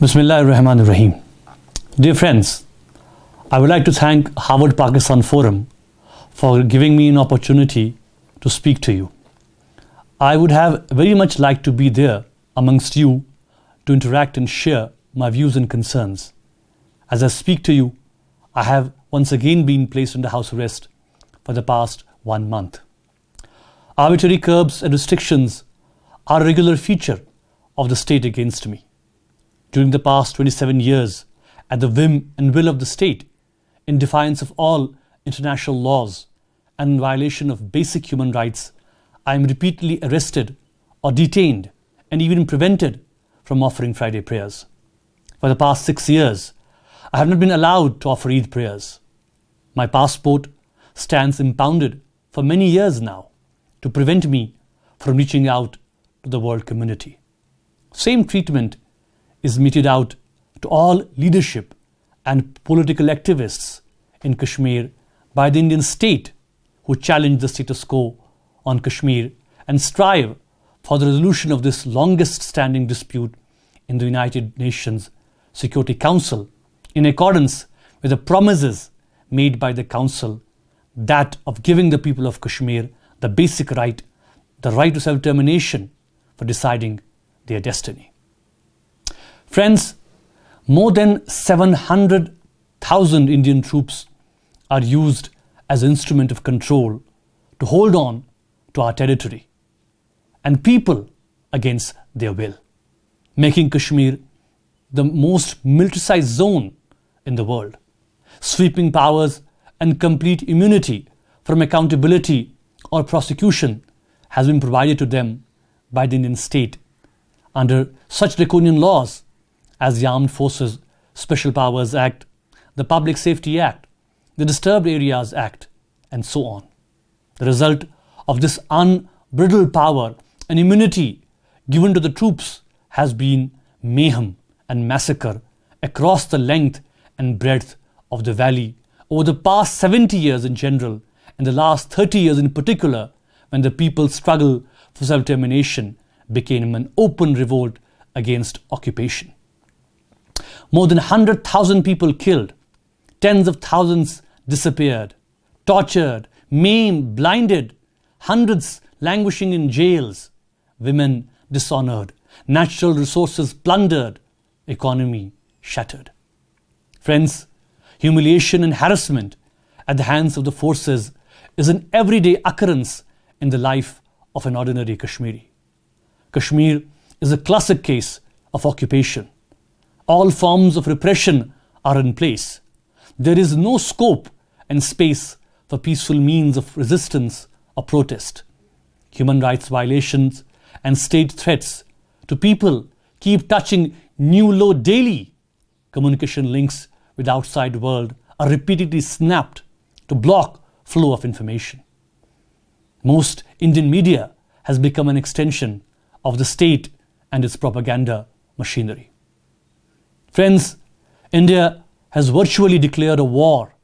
Bismillahirrahmanirrahim. Dear friends, I would like to thank Harvard Pakistan Forum for giving me an opportunity to speak to you. I would have very much liked to be there amongst you to interact and share my views and concerns. As I speak to you, I have once again been placed under house arrest for the past 1 month. Arbitrary curbs and restrictions are a regular feature of the state against me. During the past 27 years, at the whim and will of the state, in defiance of all international laws and in violation of basic human rights, I am repeatedly arrested or detained and even prevented from offering Friday prayers. For the past 6 years, I have not been allowed to offer Eid prayers. My passport stands impounded for many years now to prevent me from reaching out to the world community. Same treatment is meted out to all leadership and political activists in Kashmir by the Indian state who challenge the status quo on Kashmir and strive for the resolution of this longest standing dispute in the United Nations Security Council in accordance with the promises made by the Council, that of giving the people of Kashmir the basic right, the right to self-determination for deciding their destiny. Friends, more than 700,000 Indian troops are used as an instrument of control to hold on to our territory and people against their will, making Kashmir the most militarized zone in the world. Sweeping powers and complete immunity from accountability or prosecution has been provided to them by the Indian state under such draconian laws as the Armed Forces Special Powers Act, the Public Safety Act, the Disturbed Areas Act, and so on. The result of this unbridled power and immunity given to the troops has been mayhem and massacre across the length and breadth of the valley over the past 70 years in general and the last 30 years in particular, when the people's struggle for self-determination became an open revolt against occupation. More than 100,000 people killed, tens of thousands disappeared, tortured, maimed, blinded, hundreds languishing in jails, women dishonored, natural resources plundered, economy shattered. Friends, humiliation and harassment at the hands of the forces is an everyday occurrence in the life of an ordinary Kashmiri. Kashmir is a classic case of occupation. All forms of repression are in place. There is no scope and space for peaceful means of resistance or protest. Human rights violations and state threats to people keep touching new low daily. Communication links with the outside world are repeatedly snapped to block flow of information. Most Indian media has become an extension of the state and its propaganda machinery. Friends, India has virtually declared a war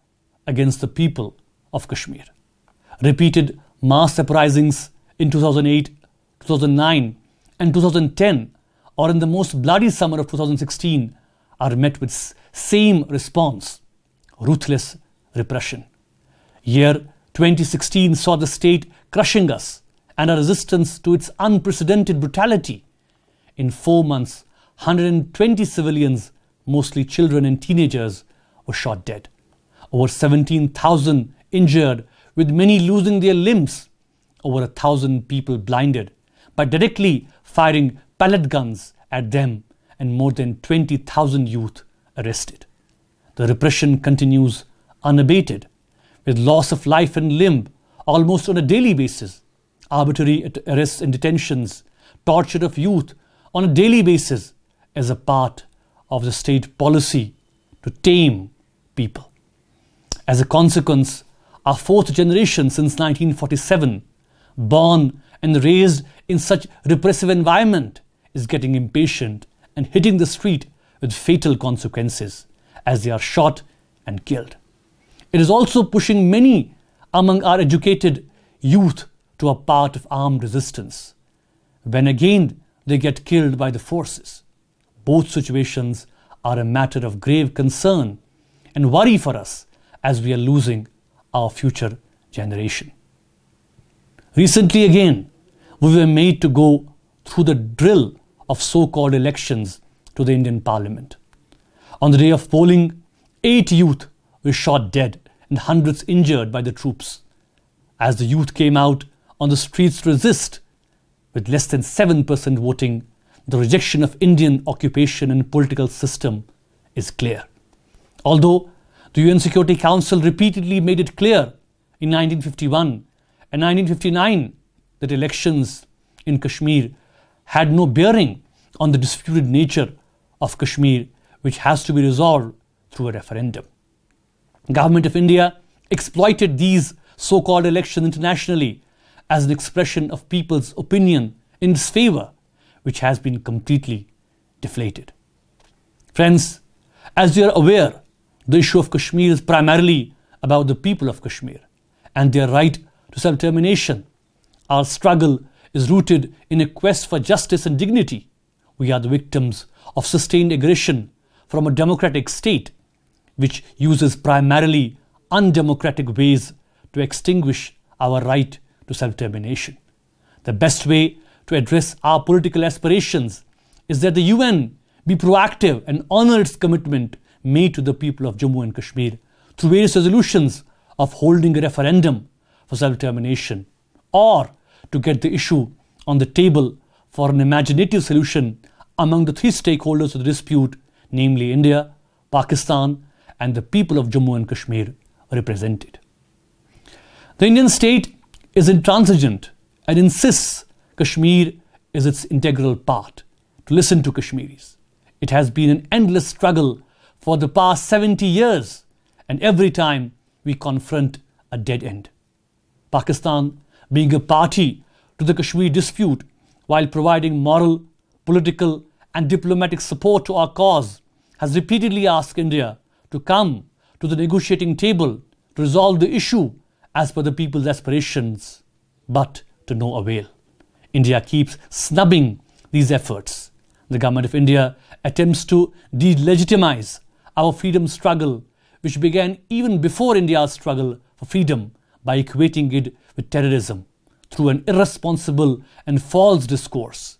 against the people of Kashmir. Repeated mass uprisings in 2008, 2009 and 2010, or in the most bloody summer of 2016, are met with same response: ruthless repression. Year 2016 saw the state crushing us and our resistance to its unprecedented brutality. In 4 months, 120 civilians, mostly children and teenagers, were shot dead. Over 17,000 injured, with many losing their limbs. Over 1,000 people blinded by directly firing pellet guns at them, and more than 20,000 youth arrested. The repression continues unabated, with loss of life and limb almost on a daily basis, arbitrary arrests and detentions, torture of youth on a daily basis as a part of the state policy to tame people. As a consequence, our fourth generation since 1947, born and raised in such repressive environment, is getting impatient and hitting the street with fatal consequences as they are shot and killed. It is also pushing many among our educated youth to a part of armed resistance, when again they get killed by the forces. both situations are a matter of grave concern and worry for us as we are losing our future generation. Recently again, we were made to go through the drill of so-called elections to the Indian Parliament. On the day of polling, 8 youth were shot dead and hundreds injured by the troops. As the youth came out on the streets to resist, with less than 7% voting, the rejection of Indian occupation and political system is clear. Although the UN Security Council repeatedly made it clear in 1951 and 1959 that elections in Kashmir had no bearing on the disputed nature of Kashmir, which has to be resolved through a referendum. The Government of India exploited these so-called elections internationally as an expression of people's opinion in its favor, which has been completely deflated. Friends, as you are aware, the issue of Kashmir is primarily about the people of Kashmir and their right to self-determination. Our struggle is rooted in a quest for justice and dignity. We are the victims of sustained aggression from a democratic state, which uses primarily undemocratic ways to extinguish our right to self-determination. The best way to address our political aspirations is that the UN be proactive and honor its commitment made to the people of Jammu and Kashmir through various resolutions of holding a referendum for self-determination, or to get the issue on the table for an imaginative solution among the 3 stakeholders of the dispute, namely India, Pakistan, and the people of Jammu and Kashmir represented. The Indian state is intransigent and insists Kashmir is its integral part. To listen to Kashmiris, it has been an endless struggle for the past 70 years, and every time we confront a dead end. Pakistan, being a party to the Kashmir dispute, while providing moral, political, and diplomatic support to our cause, has repeatedly asked India to come to the negotiating table to resolve the issue as per the people's aspirations, but to no avail. India keeps snubbing these efforts. The Government of India attempts to delegitimize our freedom struggle, which began even before India's struggle for freedom, by equating it with terrorism through an irresponsible and false discourse.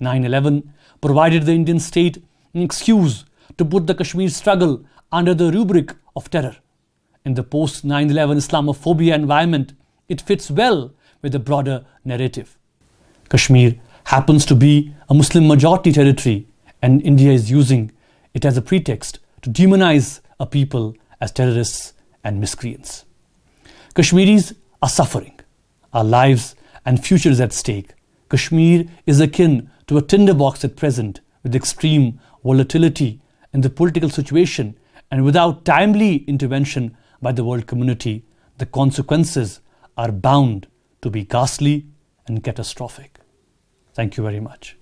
9/11 provided the Indian state an excuse to put the Kashmir struggle under the rubric of terror. In the post-9/11 Islamophobia environment, it fits well with the broader narrative. Kashmir happens to be a Muslim majority territory, and India is using it as a pretext to demonize a people as terrorists and miscreants. Kashmiris are suffering. Our lives and future is at stake. Kashmir is akin to a tinderbox at present, with extreme volatility in the political situation, and without timely intervention by the world community, the consequences are bound to be ghastly and catastrophic. Thank you very much.